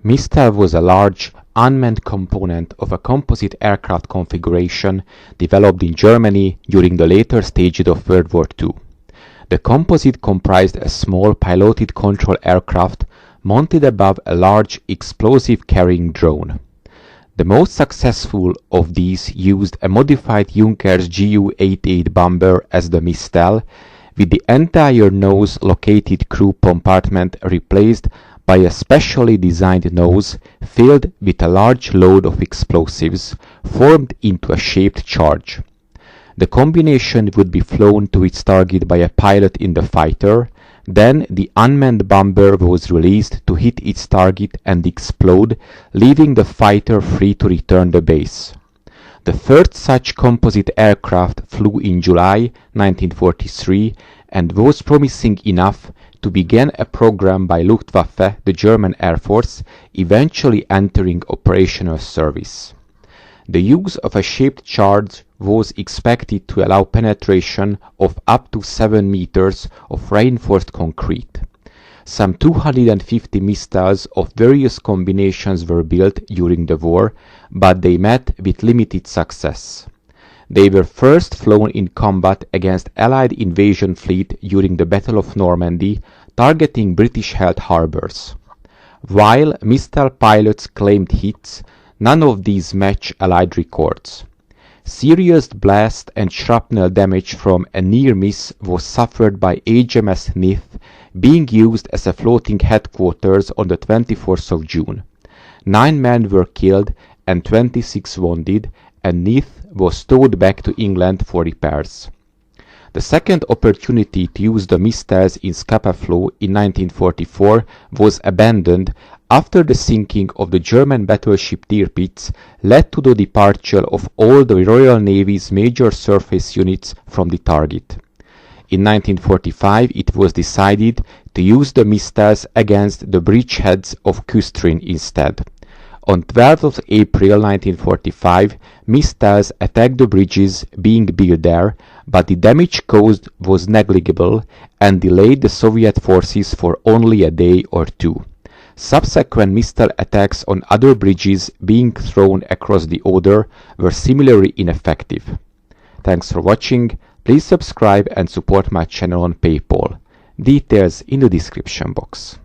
Mistel was a large, unmanned component of a composite aircraft configuration developed in Germany during the later stages of World War II. The composite comprised a small piloted control aircraft mounted above a large explosive-carrying drone. The most successful of these used a modified Junkers Ju-88 bomber as the Mistel, with the entire nose-located crew compartment replaced by a specially designed nose filled with a large load of explosives formed into a shaped charge. The combination would be flown to its target by a pilot in the fighter. Then the unmanned bomber was released to hit its target and explode, leaving the fighter free to return to base. The first such composite aircraft flew in July 1943 and was promising enough to begin a program by Luftwaffe, the German Air Force, eventually entering operational service. The use of a shaped charge was expected to allow penetration of up to 7 meters of reinforced concrete. Some 250 Mistels of various combinations were built during the war, but they met with limited success. They were first flown in combat against Allied invasion fleet during the Battle of Normandy, targeting British-held harbors. While Mistel pilots claimed hits, none of these match Allied records. Serious blast and shrapnel damage from a near miss was suffered by HMS Neath, being used as a floating headquarters on the 24th of June. 9 men were killed and 26 wounded, and Neath was towed back to England for repairs. The second opportunity to use the Mistels in Scapa Flow in 1944 was abandoned after the sinking of the German battleship Tirpitz led to the departure of all the Royal Navy's major surface units from the target. In 1945 it was decided to use the Mistels against the bridgeheads of Küstrin instead. On 12th of April 1945, Mistels attacked the bridges being built there, but the damage caused was negligible and delayed the Soviet forces for only a day or two. Subsequent Mistel attacks on other bridges being thrown across the Oder were similarly ineffective. Thanks for watching. Please subscribe and support my channel on PayPal. Details in the description box.